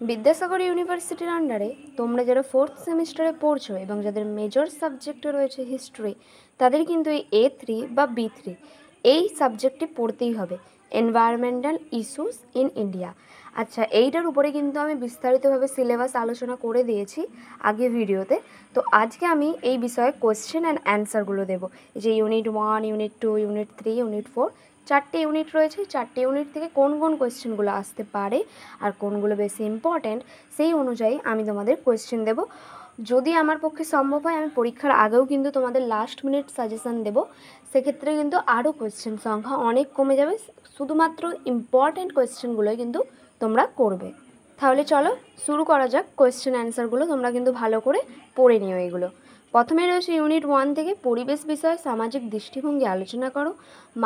বিদ্যাসাগর ইউনিভার্সিটির আন্ডারে তোমরা যারা ফোর্থ সেমিস্টারে পড়ছো এবং যাদের মেজর সাবজেক্টে রয়েছে হিস্ট্রি, তাদের কিন্তু এই A3 বা B3 এই সাবজেক্টটি পড়তেই হবে, এনভায়রনমেন্টাল ইস্যুস ইন ইন্ডিয়া। আচ্ছা, এইটার উপরে কিন্তু আমি বিস্তারিতভাবে সিলেবাস আলোচনা করে দিয়েছি আগে ভিডিওতে। তো আজকে আমি এই বিষয়ে কোয়েশ্চেন অ্যান্ড অ্যান্সারগুলো দেবো। যে ইউনিট 1, ইউনিট 2, ইউনিট 3, ইউনিট 4 চারটে ইউনিট রয়েছে। চারটে ইউনিট থেকে কোন কোন কোয়েশ্চেনগুলো আসতে পারে আর কোনগুলো বেশি ইম্পর্ট্যান্ট, সেই অনুযায়ী আমি তোমাদের কোয়েশ্চেন দেবো। যদি আমার পক্ষে সম্ভব হয় আমি পরীক্ষার আগেও কিন্তু তোমাদের লাস্ট মিনিট সাজেশান দেবো। সেক্ষেত্রে কিন্তু আরও কোয়েশ্চেন সংখ্যা অনেক কমে যাবে, শুধুমাত্র ইম্পর্ট্যান্ট কোয়েশ্চেনগুলোই কিন্তু তোমরা করবে। তাহলে চলো শুরু করা যাক। কোয়েশ্চেন অ্যান্সারগুলো তোমরা কিন্তু ভালো করে পড়ে নিও। এগুলো প্রথমে রয়েছে ইউনিট 1 থেকে পরিবেশ বিষয়ে সামাজিক দৃষ্টিভঙ্গি আলোচনা করো।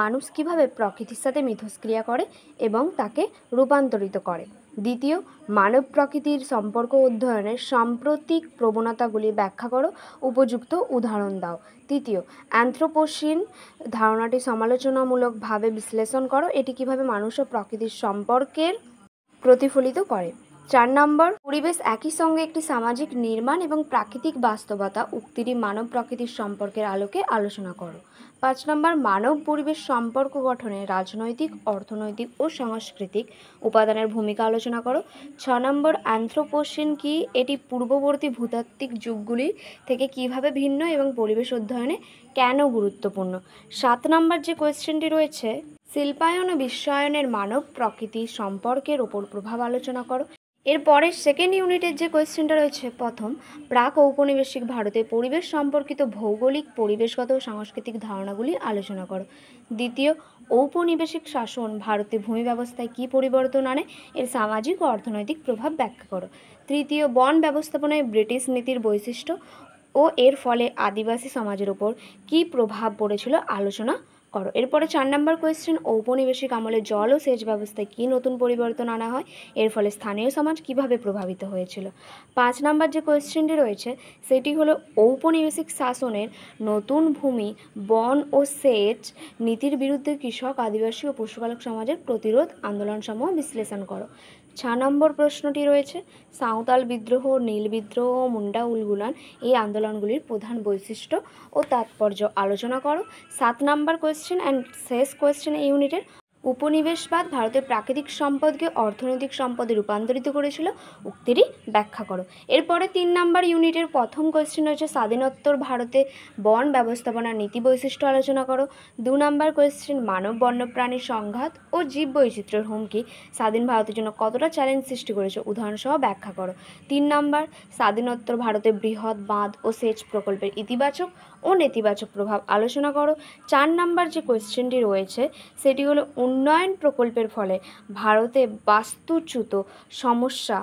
মানুষ কীভাবে প্রকৃতির সাথে মিথস্ক্রিয়া করে এবং তাকে রূপান্তরিত করে। দ্বিতীয়, মানব প্রকৃতির সম্পর্ক অধ্যয়নের সাম্প্রতিক প্রবণতাগুলি ব্যাখ্যা করো, উপযুক্ত উদাহরণ দাও। তৃতীয়, অ্যানথ্রোপোসিন ধারণাটি সমালোচনামূলকভাবে বিশ্লেষণ করো, এটি কীভাবে মানুষ ও প্রকৃতির সম্পর্কের প্রতিফলিত করে। 4 নম্বর, পরিবেশ একই সঙ্গে একটি সামাজিক নির্মাণ এবং প্রাকৃতিক বাস্তবতা উক্তিটি মানব প্রকৃতির সম্পর্কের আলোকে আলোচনা করো। 5 নম্বর, মানব পরিবেশ সম্পর্ক গঠনে রাজনৈতিক, অর্থনৈতিক ও সাংস্কৃতিক উপাদানের ভূমিকা আলোচনা করো। 6 নম্বর, অ্যানথ্রোপোসিন কি, এটি পূর্ববর্তী ভূতাত্ত্বিক যুগগুলি থেকে কিভাবে ভিন্ন এবং পরিবেশ অধ্যয়নে কেন গুরুত্বপূর্ণ। 7 নম্বর যে কোয়েশ্চেনটি রয়েছে, শিল্পায়ন ও বিশ্বায়নের মানব প্রকৃতি সম্পর্কের ওপর প্রভাব আলোচনা করো। এরপরে সেকেন্ড ইউনিটের যে কোয়েশ্চেনটা রয়েছে, প্রথম, প্রাক ঔপনিবেশিক ভারতে পরিবেশ সম্পর্কিত ভৌগোলিক, পরিবেশগত ও সাংস্কৃতিক ধারণাগুলি আলোচনা করো। দ্বিতীয়, ঔপনিবেশিক শাসন ভারতে ভূমি ব্যবস্থায় কী পরিবর্তন আনে, এর সামাজিক ও অর্থনৈতিক প্রভাব ব্যাখ্যা করো। তৃতীয়, বন ব্যবস্থাপনায় ব্রিটিশ নীতির বৈশিষ্ট্য ও এর ফলে আদিবাসী সমাজের ওপর কী প্রভাব পড়েছিল আলোচনা করো। এরপরে 4 নম্বর কোয়েশ্চেন, ঔপনিবেশিক আমলে জল ও সেচ ব্যবস্থায় কী নতুন পরিবর্তন আনা হয়, এর ফলে স্থানীয় সমাজ কিভাবে প্রভাবিত হয়েছিল। 5 নম্বর যে কোয়েশ্চেনটি রয়েছে সেটি হলো, ঔপনিবেশিক শাসনের নতুন ভূমি, বন ও সেচ নীতির বিরুদ্ধে কৃষক, আদিবাসী ও পশুপালক সমাজের প্রতিরোধ আন্দোলনসমূহ বিশ্লেষণ করো। 6 নম্বর প্রশ্নটি রয়েছে, সাঁওতাল বিদ্রোহ, নীল বিদ্রোহ ও মুন্ডা উলগুলান এই আন্দোলনগুলির প্রধান বৈশিষ্ট্য ও তাৎপর্য আলোচনা করো। 7 নম্বর কোয়েশ্চেন অ্যান্ড শেষ কোয়েশ্চেন এই ইউনিটের, উপনিবেশবাদ ভারতের প্রাকৃতিক সম্পদকে অর্থনৈতিক সম্পদে রূপান্তরিত করেছিল, উক্তিটি ব্যাখ্যা করো। এরপরে 3 নম্বর ইউনিটের প্রথম কোয়েশ্চেন রয়েছে, স্বাধীনোত্তর ভারতে বন ব্যবস্থাপনার নীতি বৈশিষ্ট্য আলোচনা করো। 2 নম্বর কোয়েশ্চেন, মানব বন্যপ্রাণীর সংঘাত ও জীব বৈচিত্র্যের হুমকি স্বাধীন ভারতের জন্য কতটা চ্যালেঞ্জ সৃষ্টি করেছে, উদাহরণসহ ব্যাখ্যা করো। 3 নম্বর, স্বাধীনোত্তর ভারতে বৃহৎ বাঁধ ও সেচ প্রকল্পের ইতিবাচক ও নেতিবাচক প্রভাব আলোচনা করো। 4 নম্বর যে কোয়েশ্চেনটি রয়েছে সেটি হলো, উন্নয়ন প্রকল্পের ফলে ভারতে বাস্তুচ্যুত সমস্যা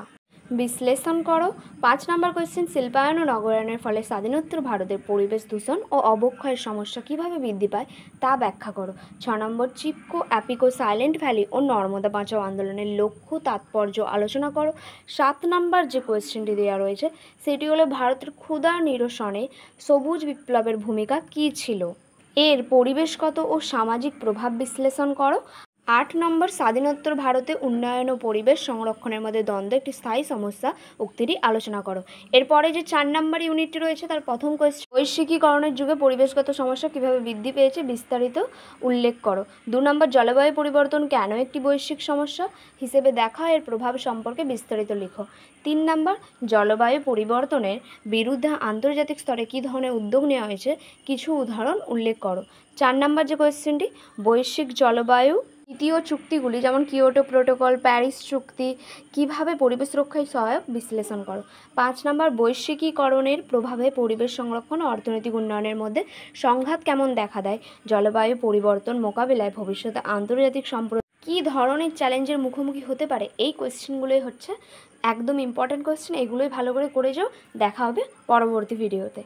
বিশ্লেষণ করো। 5 নম্বর কোয়েশ্চেন, শিল্পায়ন ও নগরায়নের ফলে স্বাধীনোত্তর ভারতের পরিবেশ দূষণ ও অবক্ষয়ের সমস্যা কীভাবে বৃদ্ধি পায় তা ব্যাখ্যা করো। 6 নম্বর, চিপকো, অ্যাপিকো, সাইলেন্ট ভ্যালি ও নর্মদা বাঁচাও আন্দোলনের লক্ষ্য তাৎপর্য আলোচনা করো। 7 নম্বর যে কোয়েশ্চেনটি দেওয়া রয়েছে সেটি হলো, ভারতের ক্ষুধা নিরসনে সবুজ বিপ্লবের ভূমিকা কী ছিল, এর পরিবেশগত ও সামাজিক প্রভাব বিশ্লেষণ করো। 8 নম্বর, স্বাধীনোত্তর ভারতে উন্নয়ন ও পরিবেশ সংরক্ষণের মধ্যে দ্বন্দ্ব একটি স্থায়ী সমস্যা, উক্তিটি আলোচনা করো। এরপরে যে 4 নম্বর ইউনিটটি রয়েছে তার প্রথম কোয়েশ্চেন, বৈশ্বিকীকরণের যুগে পরিবেশগত সমস্যা কীভাবে বৃদ্ধি পেয়েছে বিস্তারিত উল্লেখ করো। 2 নম্বর, জলবায়ু পরিবর্তন কেন একটি বৈশ্বিক সমস্যা হিসেবে দেখা, এর প্রভাব সম্পর্কে বিস্তারিত লিখো। 3 নম্বর, জলবায়ু পরিবর্তনের বিরুদ্ধে আন্তর্জাতিক স্তরে কী ধরনের উদ্যোগ নেওয়া হয়েছে, কিছু উদাহরণ উল্লেখ করো। 4 নম্বর যে কোয়েশ্চেনটি, বৈশ্বিক জলবায়ু তৃতীয় চুক্তিগুলি যেমন কিয়োটো প্রোটোকল, প্যারিস চুক্তি কীভাবে পরিবেশ রক্ষায় সহায়ক বিশ্লেষণ করো। 5 নম্বর, বৈশ্বিকীকরণের প্রভাবে পরিবেশ সংরক্ষণ ও অর্থনৈতিক উন্নয়নের মধ্যে সংঘাত কেমন দেখা দেয়, জলবায়ু পরিবর্তন মোকাবিলায় ভবিষ্যতে আন্তর্জাতিক সম্প্রদায় কী ধরনের চ্যালেঞ্জের মুখোমুখি হতে পারে। এই কোয়েশ্চেনগুলোই হচ্ছে একদম ইম্পর্ট্যান্ট কোয়েশ্চেন, এগুলোই ভালো করে যাও। দেখা হবে পরবর্তী ভিডিওতে।